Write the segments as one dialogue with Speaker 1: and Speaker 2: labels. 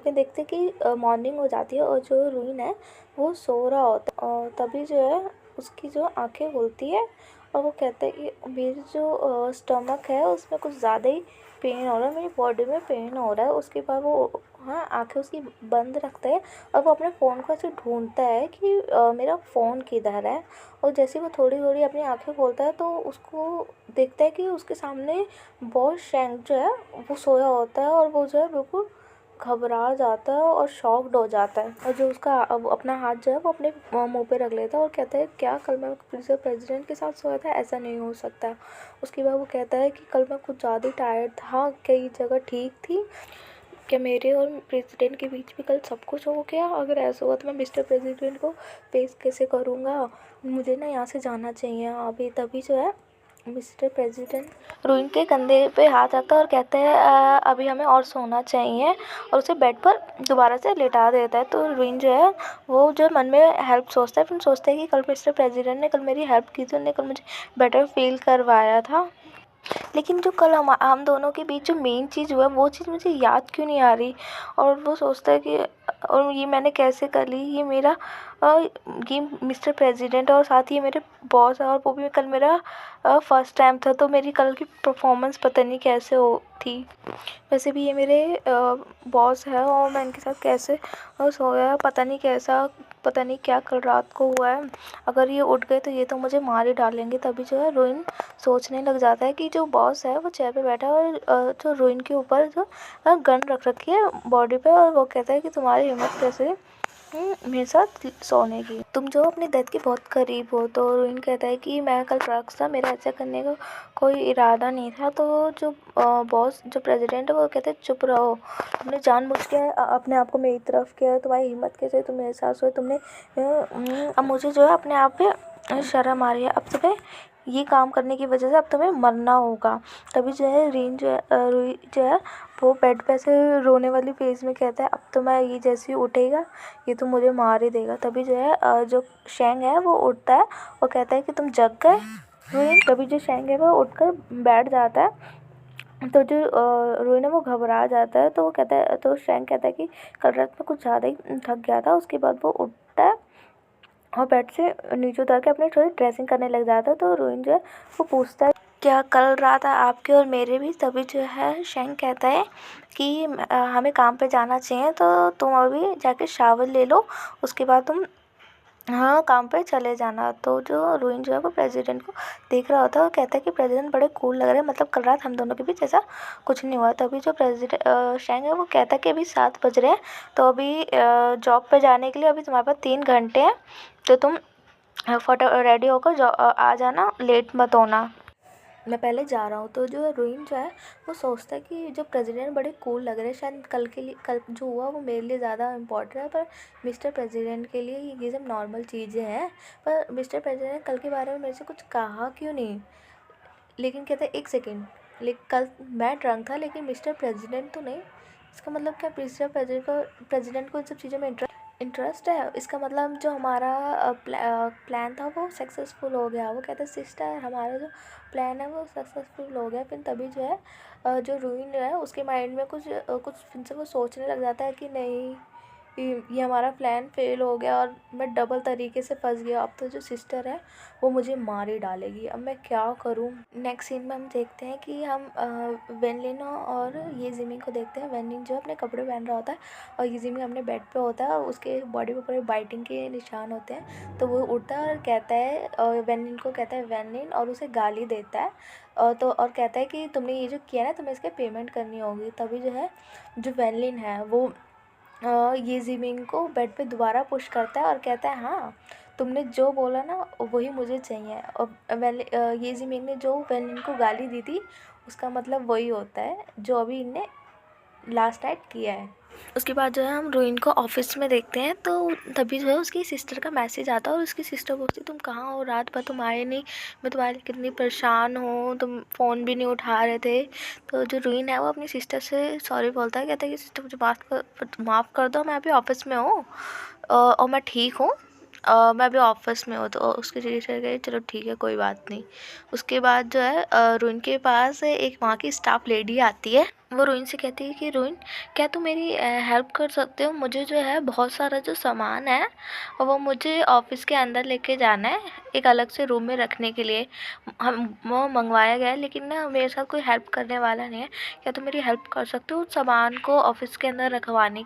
Speaker 1: फिर देखते हैं कि मॉर्निंग हो जाती है और जो रूइन है वो सो रहा होता है और तभी जो है उसकी जो आंखें खुलती है और वो कहता है कि मेरी जो स्टमक है उसमें कुछ ज़्यादा ही पेन हो रहा है, मेरी बॉडी में पेन हो रहा है। उसके बाद वो हाँ आंखें उसकी बंद रखता है और वो अपने फ़ोन को ऐसे ढूंढता है कि मेरा फ़ोन किधर है। और जैसे ही वो थोड़ी थोड़ी अपनी आंखें खोलता है तो उसको देखता है कि उसके सामने बॉस शैंक जो है वो सोया होता है और वो जो है बिल्कुल घबरा जाता है और शॉक्ड हो जाता है। और जो उसका अब अपना हाथ जो है वो अपने मुंह पे रख लेता है और कहता है क्या कल मैं फिर प्रेसिडेंट के साथ सोया था, ऐसा नहीं हो सकता। उसके बाद वो कहता है कि कल मैं कुछ ज़्यादा ही टायर्ड था, कई जगह ठीक थी, क्या मेरे और प्रेसिडेंट के बीच भी कल सब कुछ हो गया? अगर ऐसा हुआ तो मैं मिस्टर प्रेसिडेंट को फेस कैसे करूँगा? मुझे ना यहाँ से जाना चाहिए अभी। तभी जो है मिस्टर प्रेसिडेंट रूइन के कंधे पे हाथ रखता है और कहते हैं अभी हमें और सोना चाहिए और उसे बेड पर दोबारा से लेटा देता है। तो रूइन जो है वो जो मन में हेल्प सोचता है, फिर सोचता है कि कल मिस्टर प्रेसिडेंट ने कल मेरी हेल्प की थी, उन्होंने कल मुझे बेटर फील करवाया था, लेकिन जो कल हम दोनों के बीच जो मेन चीज़ हुआ वो चीज़ मुझे याद क्यों नहीं आ रही। और वो सोचता है कि और ये मैंने कैसे कर ली, ये मेरा ये मिस्टर प्रेसिडेंट और साथ ही मेरे बॉस है और वो भी कल मेरा फर्स्ट टाइम था, तो मेरी कल की परफॉर्मेंस पता नहीं कैसे हो थी। वैसे भी ये मेरे बॉस है और मैं इनके साथ कैसे सोया, पता नहीं कैसा, पता नहीं क्या कल रात को हुआ है। अगर ये उठ गए तो ये तो मुझे मार ही डालेंगे। तभी जो है रोइन सोचने लग जाता है कि जो बॉस है वो चेयर पे बैठा है और जो रोइन के ऊपर जो गन रख रखी है बॉडी पे, और वो कहता है कि तुम्हारी हिम्मत कैसे मेरे साथ सोने की, तुम जो अपनी डेथ के बहुत करीब हो। तो रोइन कहता है कि मैं कल ड्रग्स था, मेरा ऐसा करने का कोई इरादा नहीं था। तो जो बॉस जो प्रेसिडेंट है वो कहते हैं चुप रहो, तुमने जानबूझ के अपने आप को मेरी तरफ किया, तुम्हारी हिम्मत कैसे तुम मेरे साथ सोए, तुमने अब मुझे जो है अपने आप पे शर्म आ रही है, अब तुम्हें ये काम करने की वजह से अब तुम्हें मरना होगा। तभी जो है रीन जो है रूई जो है वो बेड पे से रोने वाली फेस में कहता है अब तो मैं ये जैसे ही उठेगा ये तो मुझे मार ही देगा। तभी जो है जो शेंग है वो उठता है और कहता है कि तुम जग गए रूइन। तभी जो शेंग है वो उठकर बैठ जाता है। तो जो रोइन है वो घबरा जाता है, तो वो कहता है, तो शेंग कहता है कि कल रात में कुछ ज़्यादा ही थक गया था। उसके बाद वो उठता है और बेड से नीचे उतर के अपनी थोड़ी ड्रेसिंग करने लग जाता है। तो रोइन जो है वो पूछता है क्या कल रात आपके और मेरे भी? तभी जो है शेंग कहता है कि हमें काम पे जाना चाहिए, तो तुम अभी जाके शावर ले लो, उसके बाद तुम हाँ काम पे चले जाना। तो जो रोइन जो है वो प्रेसिडेंट को देख रहा होता है और कहता है कि प्रेसिडेंट बड़े कूल लग रहे हैं, मतलब कल रात हम दोनों के बीच ऐसा कुछ नहीं हुआ। तभी जो प्रेसिडेंट शेंग है वो कहता है कि अभी 7 बज रहे हैं, तो अभी जॉब पे जाने के लिए अभी तुम्हारे पास 3 घंटे हैं, तो तुम फटो रेडी होकर आ जाना, लेट मत होना, मैं पहले जा रहा हूँ। तो जो रोइन जो है वो सोचता है कि जो प्रेसिडेंट बड़े कूल लग रहे हैं, शायद कल के लिए कल जो हुआ वो मेरे लिए ज़्यादा इम्पोर्टेंट है, पर मिस्टर प्रेसिडेंट के लिए ये सब नॉर्मल चीज़ें हैं। पर मिस्टर प्रेसिडेंट ने कल के बारे में मेरे से कुछ कहा क्यों नहीं? लेकिन कहते हैं एक सेकेंड, लेकिन कल मैं ड्रंक था लेकिन मिस्टर प्रेसिडेंट तो नहीं। इसका मतलब क्या मिस्टर प्रेसिडेंट को इन सब चीज़ों में इंटरेस्ट है? इसका मतलब जो हमारा प्लान था वो सक्सेसफुल हो गया। वो कहते हैं सिस्टर हमारा जो प्लान है वो सक्सेसफुल हो गया। फिर तभी जो है जो रूइन है उसके माइंड में कुछ फिर से वो सोचने लग जाता है कि नहीं ये हमारा प्लान फेल हो गया और मैं डबल तरीके से फंस गया। अब तो जो सिस्टर है वो मुझे मार ही डालेगी, अब मैं क्या करूँ? नेक्स्ट सीन में हम देखते हैं कि हम वेनलिन और ये जिमी को देखते हैं। वेनलिन जो अपने कपड़े पहन रहा होता है और ये जिमी अपने बेड पे होता है और उसके बॉडी पे पूरे बाइटिंग के निशान होते हैं। तो वो उठता है और कहता है और वेनलिन को कहता है वेनलिन, और उसे गाली देता है और कहता है कि तुमने ये जो किया ना तुम्हें इसके पेमेंट करनी होगी। तभी जो है जो वेनलिन है वो ये जिमिंग को बेड पे दोबारा पुश करता है और कहता है हाँ तुमने जो बोला ना वही मुझे चाहिए। और ये जिमिंग ने जो वेनलिन को गाली दी थी उसका मतलब वही होता है जो अभी इनने लास्ट नाइट किया है। उसके बाद जो है हम रोइन को ऑफिस में देखते हैं। तो तभी जो है उसकी सिस्टर का मैसेज आता है और उसकी सिस्टर बोलती तुम कहाँ हो, रात भर तुम आए नहीं, मैं तुम्हारे लिए कितनी परेशान हूँ, तुम फ़ोन भी नहीं उठा रहे थे। तो जो रोइन है वो अपनी सिस्टर से सॉरी बोलता है, कहता है कि सिस्टर मुझे माफ़ कर दो, मैं अभी ऑफिस में हूँ और मैं ठीक हूँ, मैं अभी ऑफिस में हूँ। तो उसकी सिस्टर कही चलो ठीक है कोई बात नहीं। उसके बाद जो है रोइन के पास एक वहाँ की स्टाफ लेडी आती है। वो रोइन से कहती है कि रोइन, क्या तुम मेरी हेल्प कर सकते हो? मुझे जो है बहुत सारा जो सामान है वो मुझे ऑफिस के अंदर लेके जाना है, एक अलग से रूम में रखने के लिए। हम वो मंगवाया गया है, लेकिन ना मेरे साथ कोई हेल्प करने वाला नहीं है। क्या तुम मेरी हेल्प कर सकते हो उस सामान को ऑफिस के अंदर रखवाने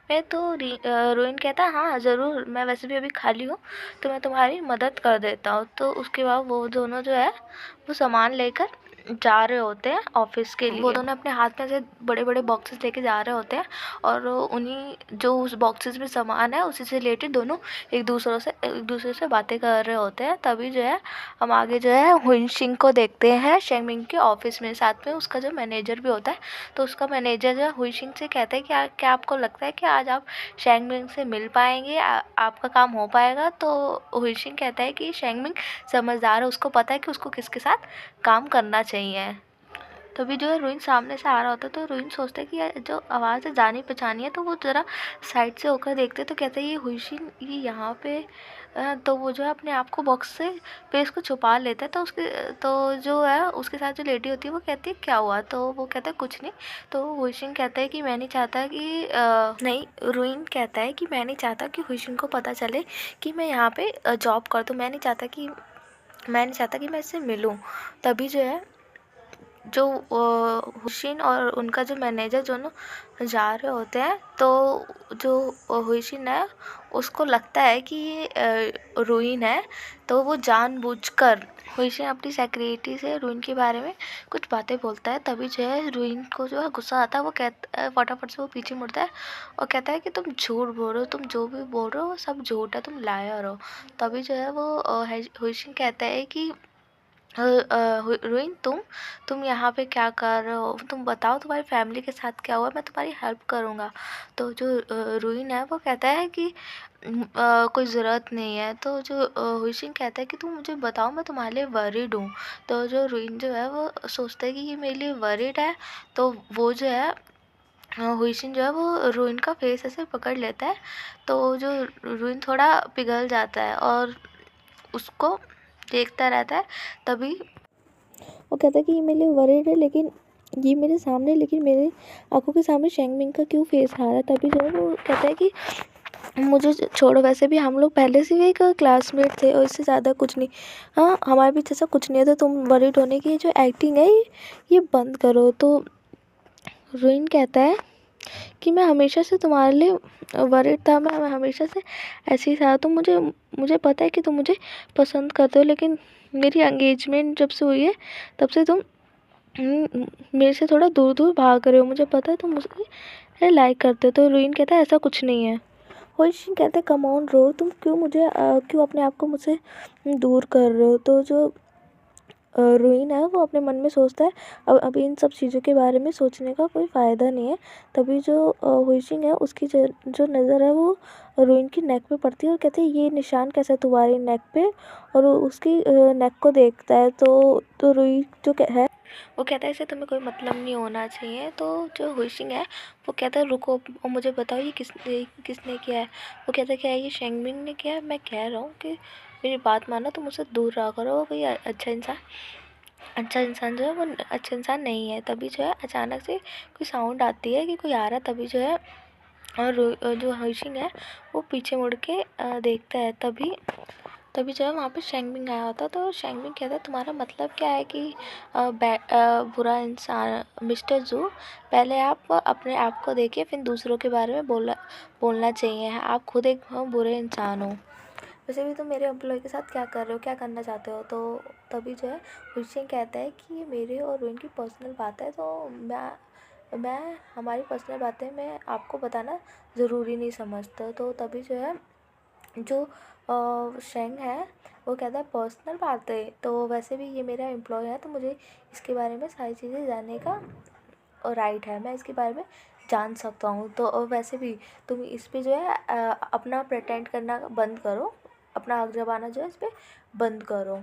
Speaker 1: में? तो रोइन कहता है हाँ ज़रूर, मैं वैसे भी अभी खाली हूँ तो मैं तुम्हारी मदद कर देता हूँ। तो उसके बाद वो दोनों जो है वो सामान लेकर जा रहे होते हैं ऑफिस के लिए। वो दोनों अपने हाथ में से बड़े बड़े बॉक्सेस लेके जा रहे होते हैं, और उन्हीं जो उस बॉक्सेस में सामान है उसी से रिलेटेड दोनों एक दूसरे से बातें कर रहे होते हैं। तभी जो है हम आगे जो है हुइनशिंग को देखते हैं शेंगमिंग के ऑफिस में, साथ में उसका जो मैनेजर भी होता है। तो उसका मैनेजर जो है हुइनशिंग से कहता है कि क्या आपको लगता है कि आज आप शेंगमिंग से मिल पाएंगे, आपका काम हो पाएगा? तो हुइनशिंग कहता है कि शेंगमिंग समझदार है, उसको पता है कि उसको किसके साथ काम करना चाहिए। तभी जो है रुइन सामने से आ रहा होता है, तो रुइन सोचता है कि यार जो आवाज़ है जानी पहचानी है। तो वो ज़रा साइड से होकर देखते तो कहते हैं ये हुइशिन ये यहाँ पे। तो वो जो है अपने आप को बॉक्स से फेस को छुपा लेता है। तो जो है उसके साथ जो लेडी होती है वो कहती है क्या हुआ? तो वो कहता है कुछ नहीं। तो हुइशिन कहता है कि मैं नहीं चाहता कि नहीं, रुइन कहता है कि मैं नहीं चाहता कि हुइशिन को पता चले कि मैं यहाँ पे जॉब करता हूँ। मैं नहीं चाहता कि मैं इससे मिलूँ। तभी जो है जो हुशिन और उनका जो मैनेजर दोनों जा रहे होते हैं, तो जो हुशिन है उसको लगता है कि ये रुइन है। तो वो जानबूझकर हुशिन अपनी सेक्रेटरी से रुइन के बारे में कुछ बातें बोलता है। तभी जो है रुइन को जो है गुस्सा आता है, वो कहता है फटाफट से वो पीछे मुड़ता है और कहता है कि तुम झूठ बोल रहे हो, तुम जो भी बोल रहे हो वो सब झूठ है, तुम लायर हो। तभी जो है वो हुशिन कहता है कि रुइन तुम यहाँ पे क्या कर रहे हो? तुम बताओ तुम्हारी फैमिली के साथ क्या हुआ, मैं तुम्हारी हेल्प करूँगा। तो जो रुइन है वो कहता है कि कोई ज़रूरत नहीं है। तो जो हुइशिन कहता है कि तुम मुझे बताओ, मैं तुम्हारे लिए वरीड हूँ। तो जो रुइन जो है वो सोचता है कि ये मेरे लिए वरीड है। तो वो जो है हुइशिन जो है वो रुइन का फेस ऐसे पकड़ लेता है। तो जो रुइन थोड़ा पिघल जाता है और उसको देखता रहता है। तभी वो कहता है कि ये मेरे लिए वरीड है, लेकिन ये मेरे सामने, लेकिन मेरे आंखों के सामने शेंगमिंग का क्यों फेस आ रहा है? तभी जो है वो कहता है कि मुझे छोड़ो, वैसे भी हम लोग पहले से भी एक क्लासमेट थे और इससे ज़्यादा कुछ नहीं। हाँ, हमारे बीच ऐसा कुछ नहीं है, तो तुम वरीड होने की जो एक्टिंग है ये बंद करो। तो रुइन कहता है कि मैं हमेशा से तुम्हारे लिए वरीड था, मैं हमेशा से ऐसे ही था। तुम मुझे पता है कि तुम मुझे पसंद करते हो, लेकिन मेरी एंगेजमेंट जब से हुई है तब से तुम मेरे से थोड़ा दूर दूर भाग रहे हो। मुझे पता है तुम मुझे लाइक करते हो। तो रुइन कहता है ऐसा कुछ नहीं है। होइशिन कहते हैं कम ऑन रो, तुम क्यों अपने आप को मुझसे दूर कर रहे हो? तो जो रुइन है वो अपने मन में सोचता है अब अभी इन सब चीज़ों के बारे में सोचने का कोई फ़ायदा नहीं है। तभी जो हुइशिंग है उसकी जो नज़र है वो रुइन की नेक पे पड़ती है और कहते हैं ये निशान कैसा है तुम्हारी नेक पे? और वो उसकी नेक को देखता है। तो रुई जो है वो कहता है इससे तुम्हें कोई मतलब नहीं होना चाहिए। तो जो हुइशिंग है वो कहता है रुको और मुझे बताओ ये किसने किया है? वो कहता है क्या ये शेंगमिंग ने किया है? मैं कह रहा हूँ कि मेरी बात मानो, तुम मुझसे दूर रहा करो, वो कोई अच्छा इंसान जो है वो अच्छा इंसान नहीं है। तभी जो है अचानक से कोई साउंड आती है कि कोई आ रहा है। तभी जो है और जो हुइशिंग है वो पीछे मुड़ के देखता है। तभी जो है वहाँ पे शेंगमिंग आया होता है। तो शेंगमिंग कहता है तुम्हारा मतलब क्या है कि बुरा इंसान? मिस्टर जू, पहले आप अपने आप को देखिए, फिर दूसरों के बारे में बोलना चाहिए। आप खुद एक बुरे इंसान हो। वैसे भी तुम मेरे एम्प्लॉय के साथ क्या कर रहे हो, क्या करना चाहते हो? तो तभी जो है हुइशिंग कहता है कि ये मेरे और रुइन की पर्सनल बात है, तो मैं हमारी पर्सनल बातें मैं आपको बताना ज़रूरी नहीं समझता। तो तभी जो है जो शेंग है वो कहता है पर्सनल बातें, तो वैसे भी ये मेरा एम्प्लॉय है, तो मुझे इसके बारे में सारी चीज़ें जानने का राइट है, मैं इसके बारे में जान सकता हूँ। तो वैसे भी तुम इस पे जो है अपना प्रेटेंड करना बंद करो, अपना हक जमाना जो है इस पर बंद करो।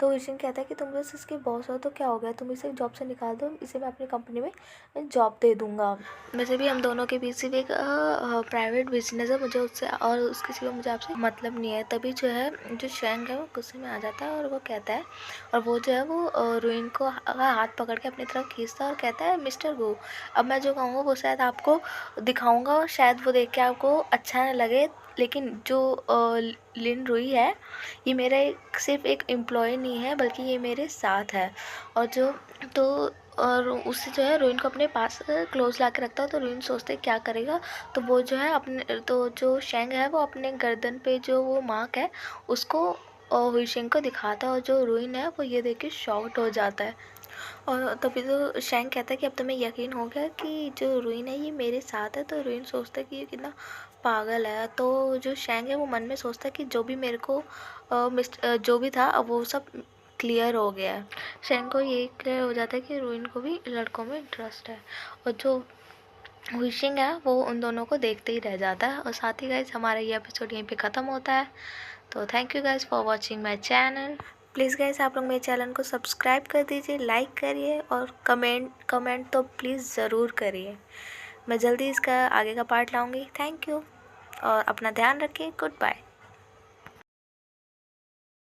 Speaker 1: तो हुईशिंग कहता है कि तुम बस इसके बॉस हो तो क्या हो गया, तुम इसे जॉब से निकाल दो, इसे मैं अपनी कंपनी में जॉब दे दूँगा। वैसे भी हम दोनों के बीच सिर्फ एक प्राइवेट बिज़नेस है, मुझे उससे और उसके सिवा मुझे आपसे मतलब नहीं है। तभी जो है जो शैंक है वो गुस्से में आ जाता है और वो कहता है, और वो जो है वो रुइन को हाथ पकड़ के अपनी तरफ खींचता है और कहता है, मिस्टर गो, अब मैं जो कहूँगा वो शायद आपको दिखाऊँगा और शायद वो देख के आपको अच्छा ना लगे, लेकिन जो लिन रुई है ये मेरा सिर्फ एक एम्प्लॉय नहीं है बल्कि ये मेरे साथ है। और जो तो और उससे जो है रोइन को अपने पास क्लोज ला के रखता है। तो रोइन सोचते क्या करेगा, तो वो जो है अपने तो जो शेंग है वो अपने गर्दन पे जो वो मार्क है उसको हुईशेंग को दिखाता है, और जो रोइन है वो ये देख के शॉक्ड हो जाता है। और तभी तो शैंग कहता है कि अब तुम्हें यकीन हो गया कि जो रुइन है ये मेरे साथ है। तो रुइन सोचता है कि ये कितना पागल है। तो जो शैंग है वो मन में सोचता है कि जो भी मेरे को जो भी था अब वो सब क्लियर हो गया है। शैंग को ये क्लियर हो जाता है कि रुइन को भी लड़कों में इंटरेस्ट है, और जो विशिंग है वो उन दोनों को देखते ही रह जाता है। और साथ ही गाइज हमारा ये एपिसोड यहीं पे ख़त्म होता है। तो thank you guys for watching my channel. Please guys आप लोग मेरे चैनल को सब्सक्राइब कर दीजिए, लाइक करिए और कमेंट तो प्लीज़ ज़रूर करिए। मैं जल्दी इसका आगे का पार्ट लाऊंगी। थैंक यू और अपना ध्यान रखिए। Good bye.